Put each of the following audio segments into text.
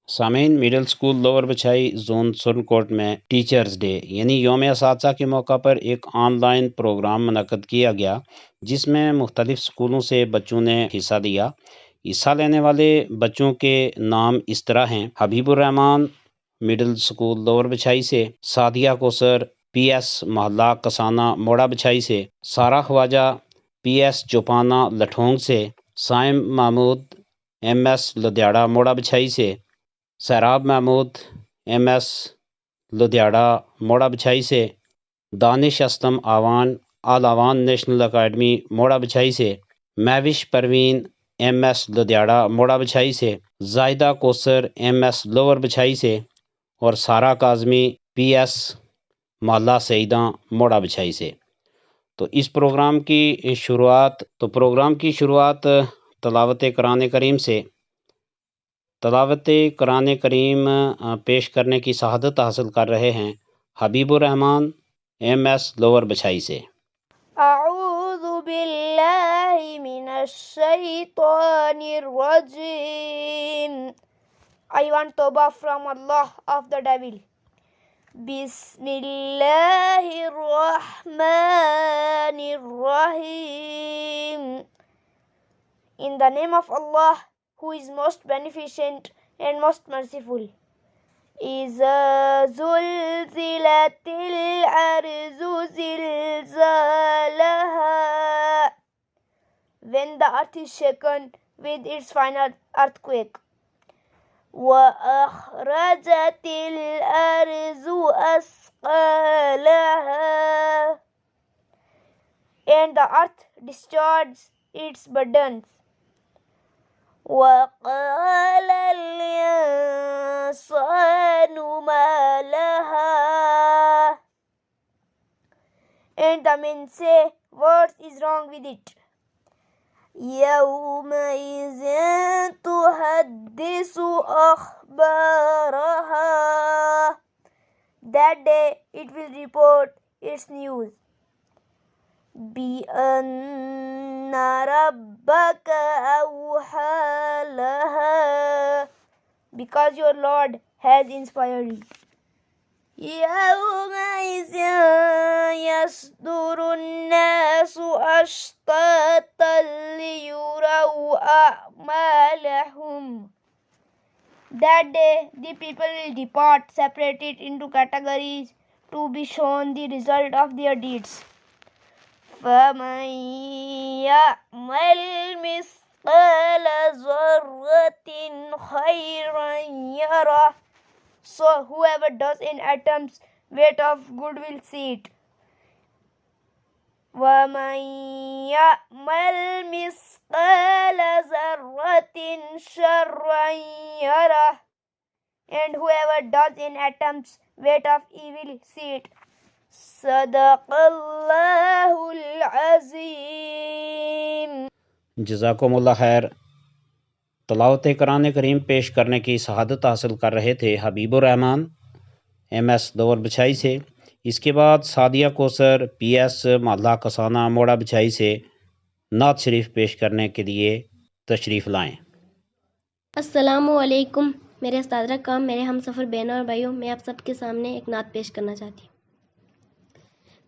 سامعین، middle school lower بچھائی zone سرنکوٹ میں teachers day یعنی یوم اساتذہ کے موقع پر ایک آن لائن پروگرام منعقد کیا گیا، جس میں مختلف اسکولوں سے بچوں نے حصہ لیا۔ حصہ لینے والے بچوں کے نام اس طرح ہیں: حبیب الرحمان مڈل اسکول لوور بچھائی سے، سعدیہ کوثر پی ایس محلہ کسانہ موڑا بچھائی سے، سارہ خواجہ پی ایس چوپانہ لٹھونگ سے، سائم محمود ایم ایس لدھیاڑا موڑا بچھائی سے، سیراب محمود ایم ایس لدھیاڑا موڑا بچھائی سے، دانش اسلم آوان آل آوان نیشنل اکیڈمی موڑا بچھائی سے، مہوش پروین ایم ایس لدھیاڑا موڑا بچھائی سے، زائدہ کوثر ایم ایس لوور بچھائی سے، اور سارہ کاظمی پی ایس محلہ سعیداں موڑا بچھائی سے۔ تو اس پروگرام کی شروعات تلاوت قرآن کریم سے۔ تلاوت قرآن کریم پیش کرنے کی سعادت حاصل کر رہے ہیں حبیب الرحمان ایم ایس لوور بچھائی سے۔ اعوذ باللہ من الشیطان الرجیم۔ I want tawbah from Allah of the devil. بسم اللہ الرحمن الرحیم۔ In the name of Allah, who is most beneficent and most merciful. إِذَا زُلْزِلَتِ الْأَرْضُ زِلْزَالَهَا، when the earth is shaken with its final earthquake. وَأَخْرَجَتِ الْأَرْضُ أَثْقَالَهَا، and the earth discharges its burdens. وَقَالَ الْإِنسَانُ مَا لَهَا، and the men say, what is wrong with it? يَوْمَئِذٍ تُحَدِّثُ أَخْبَارَهَا، that day it will report its news. بِأَنَّ رَبَّكَ أَوْحَى لَهَا، because your Lord has inspired you. يَوْمَئِذٍ يَصْدُرُ النَّاسُ أَشْتَاتًا لِيُرَوْا أَعْمَالَهُمْ، that day the people will depart separated into categories to be shown the result of their deeds. فَمَنْ يَعْمَلْ مِثْقَالَ ذَرَّةٍ خَيْرًا يَرَهُ، so whoever does an atom's weight of good will see it. وَمَنْ يَعْمَلْ مِثْقَالَ ذَرَّةٍ شَرًّا يَرَهُ, and whoever does an atom's weight of evil see it. صدق اللہ العظیم۔ جزاکم اللہ خیر۔ تلاوت قرآن کریم پیش کرنے کی سعادت حاصل کر رہے تھے حبیب الرحمان ایم ایس لوور بچھائی سے۔ اس کے بعد سعدیہ کوثر پی ایس محلہ کسانہ موڑا بچھائی سے نعت شریف پیش کرنے کے لیے تشریف لائیں۔ السلام علیکم میرے استاد کرام، میرے ہم سفر بہنوں اور بھائیوں، میں آپ سب کے سامنے ایک نعت پیش کرنا چاہتی ہوں۔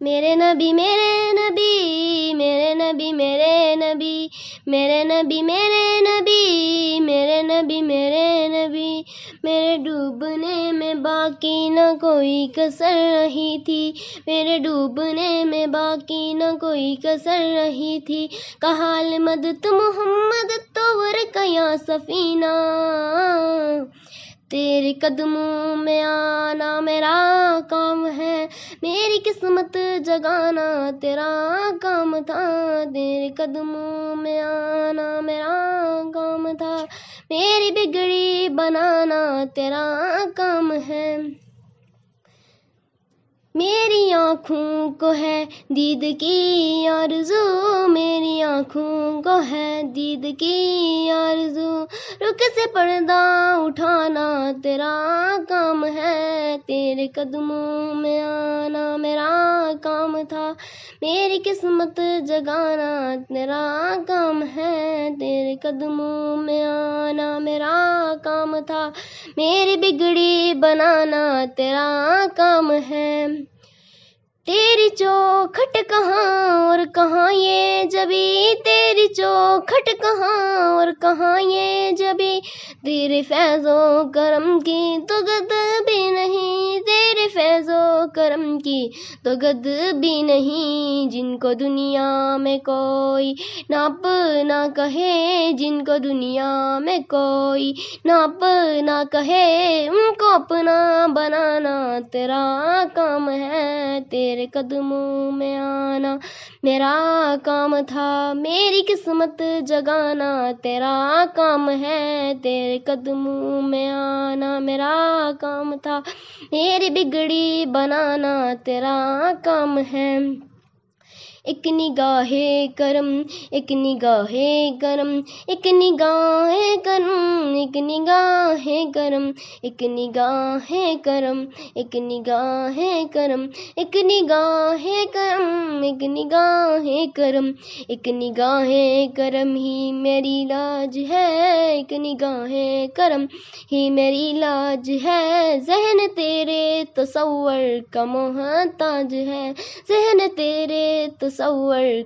میرے نبی میرے نبی میرے نبی میرے نبی میرے نبی میرے نبی میرے نبی میرے نبی، میرے ڈوبنے میں باقی نہ کوئی کسر رہی تھی، میرے ڈوبنے میں باقی نہ کوئی کسر رہی تھی، کہا مدد محمد طور کا یا سفینہ، تیرے قدموں میں آنا میرا کام ہے، میری قسمت جگانا تیرا کام تھا، تیرے قدموں میں آنا میرا کام تھا، میری بگڑی بنانا تیرا کام ہے، میری آنکھوں کو ہے دید کی آرزو، میری آنکھوں کو ہے دید کی آرزو، رخ سے پردہ اٹھانا تیرا کام ہے، تیرے قدموں میں آنا میرا کام تھا، میری قسمت جگانا تیرا کام ہے، تیرے قدموں میں آنا میرا کام تھا، میری بگڑی بنانا تیرا کام ہے، تیری چوکھٹ کہاں اور کہاں یہ جبی، تیری چوکھٹ کہاں اور کہاں یہ جبی، تیرے فیض و کرم کی تو گد بھی نہیں، تیرے فیض و کرم کی تو گد بھی نہیں، جن کو دنیا میں کوئی ناپ نہ کہے، جن کو دنیا میں کوئی ناپ نہ کہے، ان کو اپنا بنانا تیرا کام ہے، تیرے قدموں میں آنا میرا کام تھا، میری قسمت جگانا تیرا کام ہے، تیرے قدموں میں آنا میرا کام تھا، میری بگڑی بنانا تیرا کام ہے، ایک نگاہ کرم ایک نگاہ کرم ایک نگاہ کرم ایک نگاہ کرم ایک نگاہ کرم ایک نگاہ کرم ایک نگاہ کرم ایک نگاہ کرم ایک نگاہ کرم ہی میری لاج ہے، ایک نگاہ کرم ہی میری لاج ہے، ذہن تیرے تصور کا محتاج ہے، ذہن تیرے تصور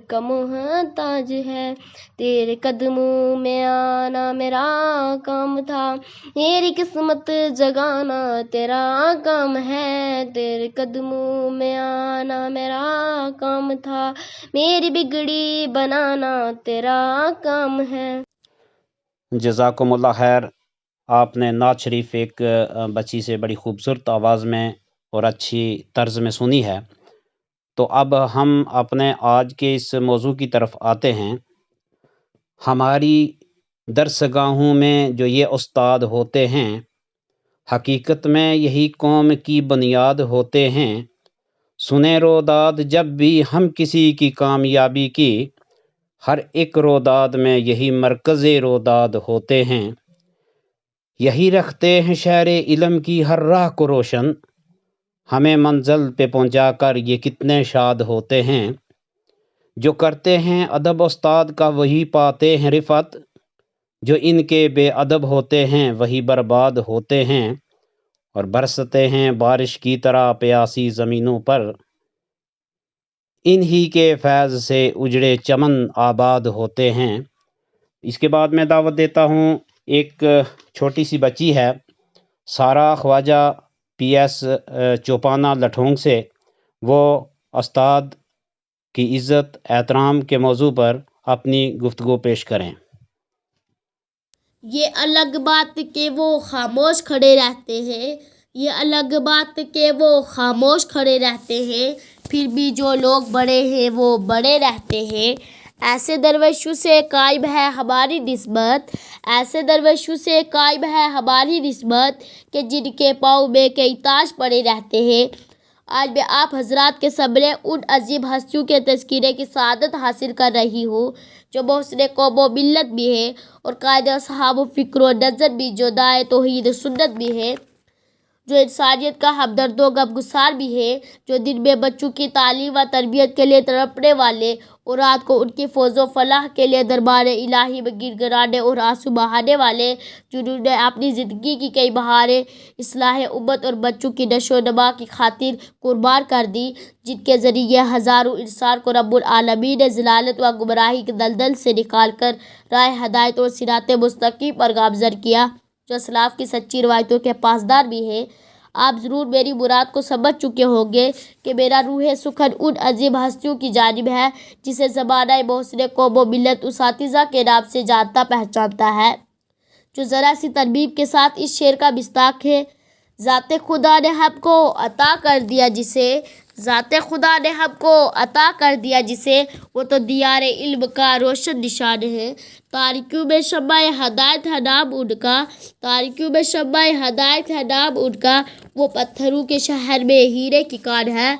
کا محتاج ہے، تیرے قدموں میں آنا میرا کام تھا، میری قسمت جگانا تیرا کام ہے، تیرے قدموں میں آنا میرا کام تھا، میری بگڑی بنانا تیرا کام ہے۔ جزاکم اللہ خیر۔ آپ نے نعت شریف ایک بچی سے بڑی خوبصورت آواز میں اور اچھی طرز میں سنی ہے۔ تو اب ہم اپنے آج کے اس موضوع کی طرف آتے ہیں۔ ہماری درسگاہوں میں جو یہ استاد ہوتے ہیں، حقیقت میں یہی قوم کی بنیاد ہوتے ہیں، سنیں روداد جب بھی ہم کسی کی کامیابی کی، ہر ایک روداد میں یہی مرکز روداد ہوتے ہیں، یہی رکھتے ہیں شہر علم کی ہر راہ کو روشن، ہمیں منزل پہ پہنچا کر یہ کتنے شاد ہوتے ہیں، جو کرتے ہیں ادب استاد کا وہی پاتے ہیں رفعت، جو ان کے بے ادب ہوتے ہیں وہی برباد ہوتے ہیں، اور برستے ہیں بارش کی طرح پیاسی زمینوں پر، انہی کے فیض سے اجڑے چمن آباد ہوتے ہیں۔ اس کے بعد میں دعوت دیتا ہوں، ایک چھوٹی سی بچی ہے سارا خواجہ پی ایس چوپانہ لٹھونگ سے، وہ استاد کی عزت احترام کے موضوع پر اپنی گفتگو پیش کریں۔ یہ الگ بات کہ وہ خاموش کھڑے رہتے ہیں، یہ الگ بات کہ وہ خاموش کھڑے رہتے ہیں، پھر بھی جو لوگ بڑے ہیں وہ بڑے رہتے ہیں، ایسے درویشوں سے قائب ہے ہماری نسبت، ایسے درویشوں سے قائب ہے ہماری نسبت کہ جن کے پاؤں میں کئی تاج پڑے رہتے ہیں۔ آج میں آپ حضرات کے سامنے ان عظیم ہستیوں کے تذکرے کی سعادت حاصل کر رہی ہوں جو محسن قوم و ملت بھی ہے اور قائد اصحاب و فکر و نظر بھی، جو داعی توحید سنت بھی ہے، جو انسانیت کا ہمدرد و غمگسار بھی ہے، جو دن میں بچوں کی تعلیم و تربیت کے لیے تڑپنے والے اور رات کو ان کی فوز و فلاح کے لیے دربار الہی میں گر گرانے اور آنسو بہانے والے، جنہوں نے اپنی زندگی کی کئی بہاریں اصلاح امت اور بچوں کی نشو و نما کی خاطر قربان کر دی، جن کے ذریعے ہزاروں انسان کو رب العالمین نے ضلالت و گمراہی کے دلدل سے نکال کر راہ ہدایت اور صراط مستقیم پر گامزن کیا، جو اسلاف کی سچی روایتوں کے پاسدار بھی ہے۔ آپ ضرور میری مراد کو سمجھ چکے ہوں گے کہ میرا روح سخن ان عظیم ہستیوں کی جانب ہے جسے زمانہ محسن قوم و ملت اساتذہ کے نام سے جانتا پہچانتا ہے، جو ذرا سی تربیب کے ساتھ اس شعر کا مصداق ہے: ذات خدا نے ہم کو عطا کر دیا جسے ذات خدا نے ہم کو عطا کر دیا جسے، وہ تو دیار علم کا روشن نشان ہے۔ تاریکیوں میں شمع ہدایت ہے نام ان کا، تاریکیوں میں شمع ہدایت ہے نام ان کا، وہ پتھروں کے شہر میں ہیرے کی کان ہے۔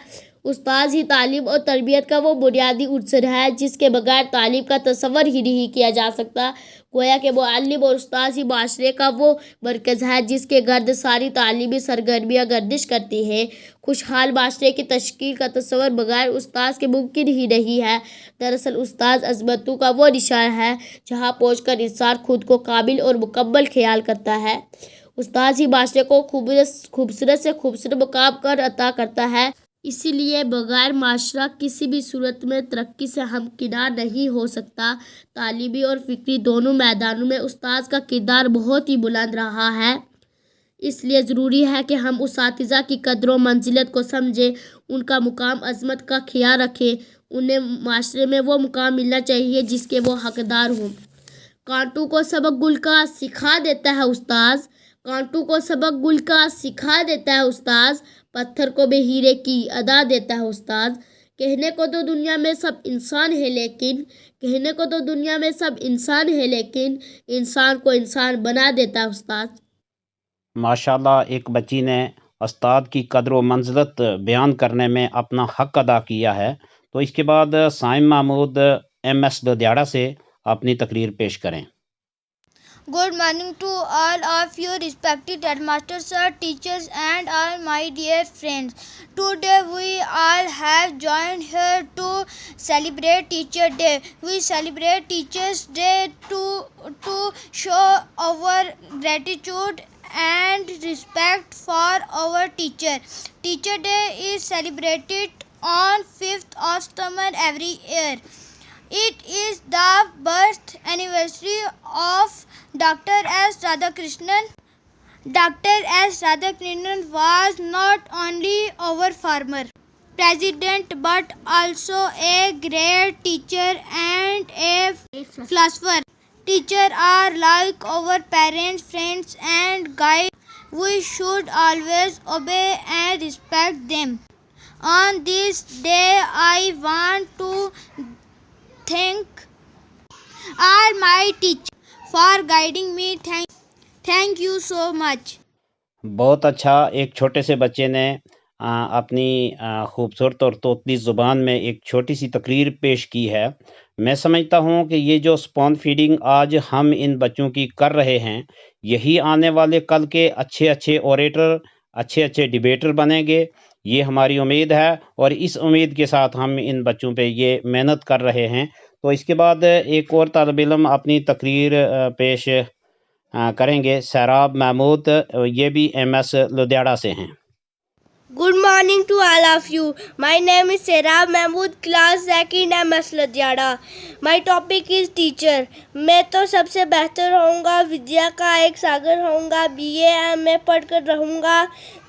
استاذ ہی تعلیم اور تربیت کا وہ بنیادی عنصر ہے جس کے بغیر تعلیم کا تصور ہی نہیں کیا جا سکتا۔ گویا کہ معلم اور استاذ ہی معاشرے کا وہ مرکز ہے جس کے گرد ساری تعلیمی سرگرمیاں گردش کرتی ہیں۔ خوشحال معاشرے کی تشکیل کا تصور بغیر استاذ کے ممکن ہی نہیں ہے۔ دراصل استاذ عظمتوں کا وہ نشان ہے جہاں پہنچ کر انسان خود کو کامل اور مکمل خیال کرتا ہے۔ استاذ ہی معاشرے کو خوبصورت سے خوبصورت مقام کر عطا کرتا ہے۔ اسی لیے بغیر معاشرہ کسی بھی صورت میں ترقی سے ہمکنار نہیں ہو سکتا۔ تعلیمی اور فکری دونوں میدانوں میں استاذ کا کردار بہت ہی بلند رہا ہے۔ اس لیے ضروری ہے کہ ہم اساتذہ کی قدر و منزلت کو سمجھیں، ان کا مقام عظمت کا خیال رکھیں، انہیں معاشرے میں وہ مقام ملنا چاہیے جس کے وہ حقدار ہوں۔ کانٹوں کو سبق گل کا سکھا دیتا ہے استاذ، کانٹوں کو سبق گل کا سکھا دیتا ہے استاذ، پتھر کو بھی ہیرے کی ادا دیتا ہے استاذ۔ کہنے کو تو دنیا میں سب انسان ہے لیکن، کہنے کو تو دنیا میں سب انسان ہے لیکن، انسان کو انسان بنا دیتا ہے استاذ۔ ماشاءاللہ، ایک بچی نے استاد کی قدر و منزلت بیان کرنے میں اپنا حق ادا کیا ہے۔ تو اس کے بعد سائم محمود MS لدھیاڑا سے اپنی تقریر پیش کریں۔ Good morning to all of you respected headmasters, sir, teachers and all my dear friends. Today we all have joined here to celebrate Teacher Day. We celebrate Teachers Day to show our gratitude and respect for our teacher. Teacher Day is celebrated on 5th of September every year. It is the birth anniversary of Dr. S. Radhakrishnan. Dr. S. Radhakrishnan was not only our former president but also a great teacher and a philosopher. Teachers are like our parents, friends and guides. We should always obey and respect them. On this day, I want to thank all my teachers for guiding me. Thank you so much. بہت اچھا، ایک چھوٹے سے بچے نے اپنی خوبصورت اور طوطی زبان میں ایک چھوٹی سی تقریر پیش کی ہے۔ میں سمجھتا ہوں کہ یہ جو اسپون فیڈنگ آج ہم ان بچوں کی کر رہے ہیں، یہی آنے والے کل کے اچھے اوریٹر، اچھے ڈیبیٹر بنیں گے، یہ ہماری امید ہے، اور اس امید کے ساتھ ہم ان بچوں پہ یہ محنت کر رہے ہیں۔ تو اس کے بعد ایک اور طالب علم اپنی تقریر پیش کریں گے، سیراب محمود، یہ بھی MS لدھیاڑا سے ہیں۔ Good morning to all of you. My name is Serab Mahmood, class 2nd MS Ludhiana. My topic is teacher. میں تو سب سے بہتر ہوں گا، ودیا کا ایک ساگر ہوں گا، BA پڑھ کر رہوں گا،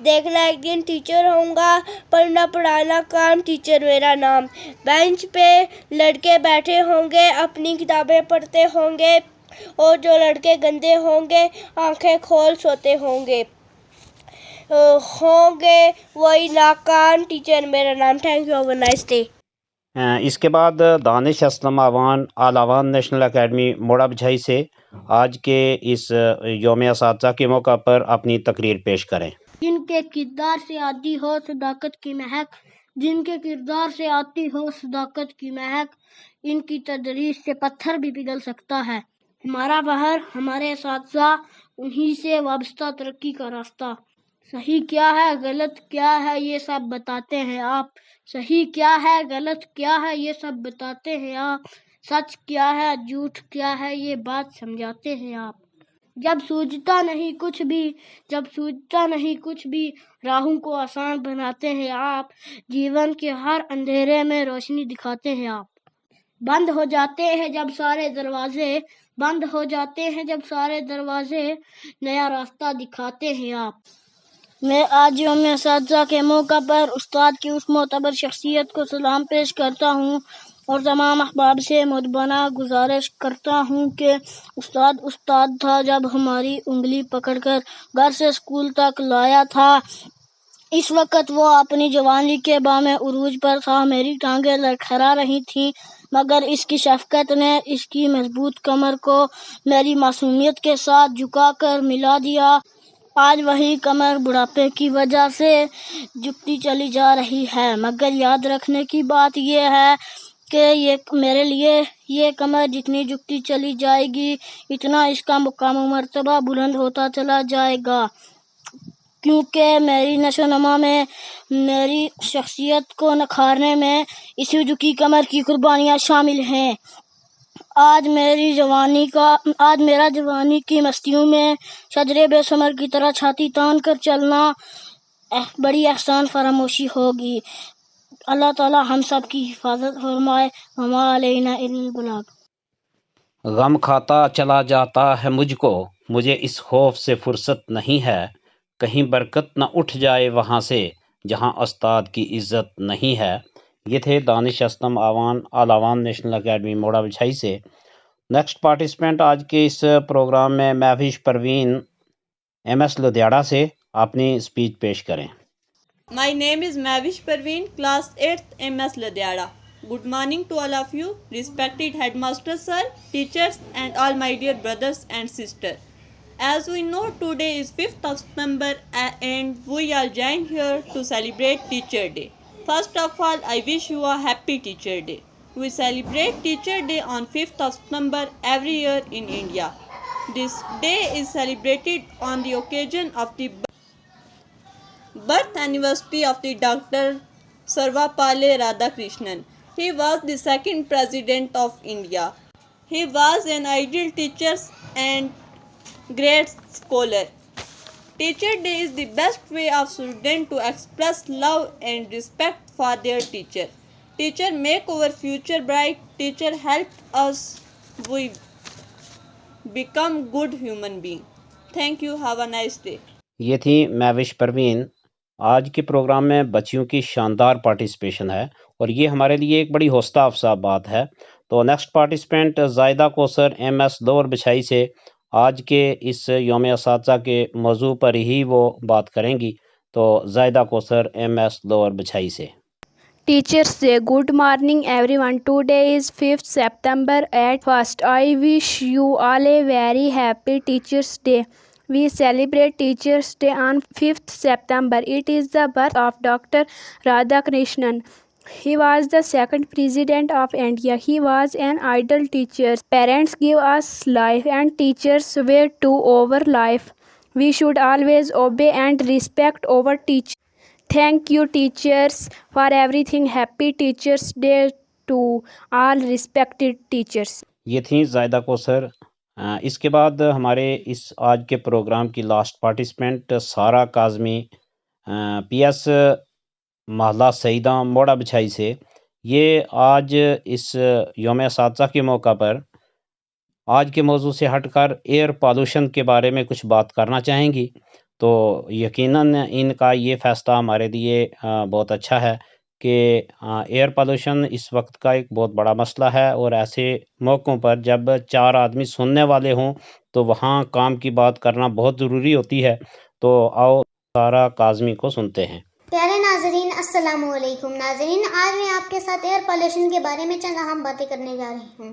دیکھنا ایک دن ٹیچر ہوں گا، پڑھنا پڑھانا کام، ٹیچر میرا نام۔ بینچ پہ لڑکے بیٹھے ہوں گے، اپنی کتابیں پڑھتے ہوں گے، اور جو لڑکے گندے ہوں گے آنکھیں کھول سوتے ہوں گے وہی ناکام، ٹیچر میرا نام۔ Thank you, have a nice day. اس کے بعد دانش اسلم آلاوان نیشنل اکیڈمی موڑا بچھائی سے آج کے اس یوم اساتذہ کے موقع پر اپنی تقریر پیش کریں۔ جن کے کردار سے آتی ہو صداقت کی مہک، جن کے کردار سے آتی ہو صداقت کی مہک، ان کی تدریس سے پتھر بھی پگھل سکتا ہے۔ ہمارا بہر، ہمارے اساتذہ، انہی سے وابستہ ترقی کا راستہ۔ صحیح کیا ہے غلط کیا ہے یہ سب بتاتے ہیں آپ، صحیح کیا ہے غلط کیا ہے یہ سب بتاتے ہیں آپ، سچ کیا ہے جھوٹ کیا ہے یہ بات سمجھاتے ہیں آپ۔ جب سوچتا نہیں کچھ بھی راہوں کو آسان بناتے ہیں آپ، جیون کے ہر اندھیرے میں روشنی دکھاتے ہیں آپ۔ بند ہو جاتے ہیں جب سارے دروازے، نیا راستہ دکھاتے ہیں آپ۔ میں آج یوم اساتذہ کے موقع پر استاد کی اس معتبر شخصیت کو سلام پیش کرتا ہوں اور تمام احباب سے مدبانہ گزارش کرتا ہوں کہ استاد تھا جب ہماری انگلی پکڑ کر گھر سے اسکول تک لایا تھا۔ اس وقت وہ اپنی جوانی کے بام عروج پر تھا. میری ٹانگیں لڑکھڑا رہی تھیں مگر اس کی شفقت نے اس کی مضبوط کمر کو میری معصومیت کے ساتھ جھکا کر ملا دیا. آج وہی کمر بڑھاپے کی وجہ سے جھکتی چلی جا رہی ہے، مگر یاد رکھنے کی بات یہ ہے کہ میرے لیے یہ کمر جتنی جھکتی چلی جائے گی اتنا اس کا مقام و مرتبہ بلند ہوتا چلا جائے گا، کیونکہ میری نشو و نما میں، میری شخصیت کو نکھارنے میں اسی جھکی کمر کی قربانیاں شامل ہیں. آج میرا جوانی کی مستیوں میں شجرے بے ثمر کی طرح چھاتی تان کر چلنا بڑی احسان فراموشی ہوگی. اللہ تعالی ہم سب کی حفاظت فرمائے. وما علینا الا البلاغ. غم کھاتا چلا جاتا ہے مجھ کو، مجھے اس خوف سے فرصت نہیں ہے، کہیں برکت نہ اٹھ جائے وہاں سے جہاں استاد کی عزت نہیں ہے. یہ تھے دانش اسلم آلاوان نیشنل اکیڈمی موڑا بچھائی سے. نیکسٹ پارٹیسپینٹ آج کے اس پروگرام میں مہوش پروین MS لدھیاڑا سے اپنی اسپیچ پیش کریں. My name is Mavish Parveen, class 8th MS Ladhyada. Good morning to all of you, respected headmaster sir, teachers and all my dear brothers and sisters. As we know, today is 5th of September and we are joined here to celebrate Teacher Day. First of all, I wish you a happy Teacher Day. We celebrate Teacher Day on 5th of September every year in India. This day is celebrated on the occasion of the birth anniversary of the Dr. Sarvapalli Radhakrishnan. He was the second president of India. He was an ideal teacher and great scholar. Teacher Day is the best way of students to express love and respect for their teacher. Teacher make our future bright. Teacher help us we become good human being. Thank you. Have a nice day. یہ تھی مہوش پروین. آج کے programme میں بچیوں کی شاندار participation ہے اور یہ ہمارے لیے ایک بڑی حوصلہ افزا بات ہے. تو نیکسٹ پارٹیسپینٹ زائدہ کوثر MS لوور بچھائی سے آج کے اس یوم اساتذہ کے موضوع پر ہی وہ بات کریں گی. تو زائدہ کوثر MS لوور بچھائی سے. Teachers Day. Good morning everyone. Today is 5th September at first. I wish you all a very happy Teachers Day. We celebrate Teachers Day on 5th September. It is the birth of Dr. Radhakrishnan. He was the second president of India. He was an ideal teacher. Parents give us life and teachers were to our life. We should always obey and respect our teachers. Thank you teachers for everything. Happy Teachers Day to all respected teachers. یہ تھیں زائدہ کوثر. اس کے بعد ہمارے اس آج کے programme کی last participant Sara Kazmi PS Mohalla Saeeda موڑا بچھائی سے. یہ آج اس یوم اساتذہ کے موقع پر آج کے موضوع سے ہٹ کر ایئر پالوشن کے بارے میں کچھ بات کرنا چاہیں گی. تو یقیناً ان کا یہ فیصلہ ہمارے لیے بہت اچھا ہے کہ ایئر پالوشن اس وقت کا ایک بہت بڑا مسئلہ ہے اور ایسے موقعوں پر جب 4 آدمی سننے والے ہوں تو وہاں کام کی بات کرنا بہت ضروری ہوتی ہے. تو آؤ سارہ کاظمی کو سنتے ہیں. پیارے ناظرین السلام علیکم. ناظرین آج میں آپ کے ساتھ ایئر پالوشن کے بارے میں چند اہم باتیں کرنے جا رہی ہوں.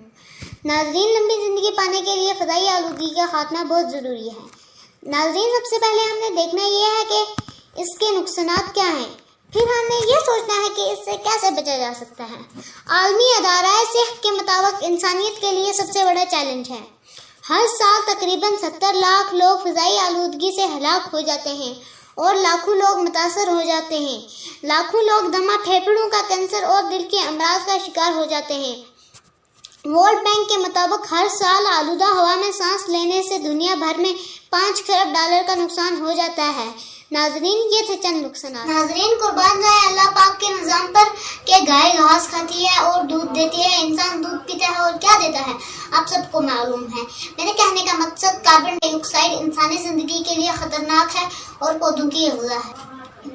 ناظرین لمبی زندگی پانے کے لیے فضائی آلودگی کا خاتمہ بہت ضروری ہے. ناظرین سب سے پہلے ہم نے دیکھنا یہ ہے کہ اس کے نقصانات کیا ہیں، پھر ہم نے یہ سوچنا ہے کہ اس سے کیسے بچا جا سکتا ہے. عالمی ادارہ صحت کے مطابق انسانیت کے لیے سب سے بڑا چیلنج ہے. ہر سال تقریباً 70 لاکھ لوگ فضائی آلودگی سے ہلاک ہو جاتے ہیں اور لاکھوں لوگ متاثر ہو جاتے ہیں. لاکھوں لوگ دمہ، پھیپھڑوں کا کینسر اور دل کے امراض کا شکار ہو جاتے ہیں. ورلڈ بینک کے مطابق ہر سال آلودہ ہوا میں سانس لینے سے دنیا بھر میں $5 کھرب کا نقصان ہو جاتا ہے. ناظرین یہ تھے چند نقصانات. ناظرین قربان جائے اللہ پاک کے نظام پر کہ گائے گھاس کھاتی ہے اور دودھ دیتی ہے، انسان دودھ پیتا ہے اور کیا دیتا ہے آپ سب کو معلوم ہے. میرے کہنے کا مقصد کاربن ڈائی آکسائڈ انسانی زندگی کے لیے خطرناک ہے اور پودوں کی غذا ہے.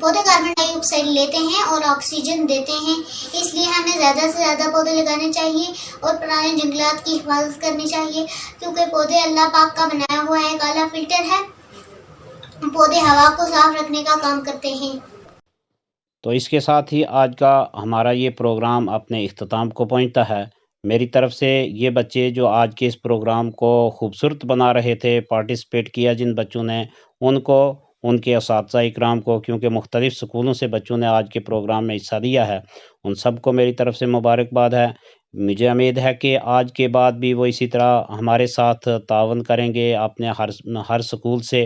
پودے کاربن ڈائی آکسائڈ لیتے ہیں اور آکسیجن دیتے ہیں، اس لیے ہمیں زیادہ سے زیادہ پودے لگانے چاہیے اور پرانے جنگلات کی حفاظت کرنی چاہیے، کیونکہ پودے اللہ پاک کا بنایا ہوا ایک اعلیٰ فلٹر ہے. پودے ہوا کو صاف رکھنے کا کام کرتے ہیں. تو اس کے ساتھ ہی آج کا ہمارا یہ پروگرام اپنے اختتام کو پہنچتا ہے۔ میری طرف سے یہ بچے جو آج کے اس پروگرام کو خوبصورت بنا رہے تھے، پارٹیسپیٹ کیا جن بچوں نے، ان کو، ان کے اساتذہ اکرام کو، کیونکہ مختلف سکولوں سے بچوں نے آج کے پروگرام میں حصہ لیا ہے، ان سب کو میری طرف سے مبارکباد ہے۔ مجھے امید ہے کہ آج کے بعد بھی وہ اسی طرح ہمارے ساتھ تعاون کریں گے، اپنے ہر سکول سے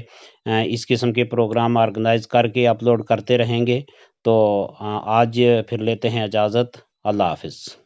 اس قسم کے پروگرام آرگنائز کر کے اپلوڈ کرتے رہیں گے۔ تو آج پھر لیتے ہیں اجازت، اللہ حافظ۔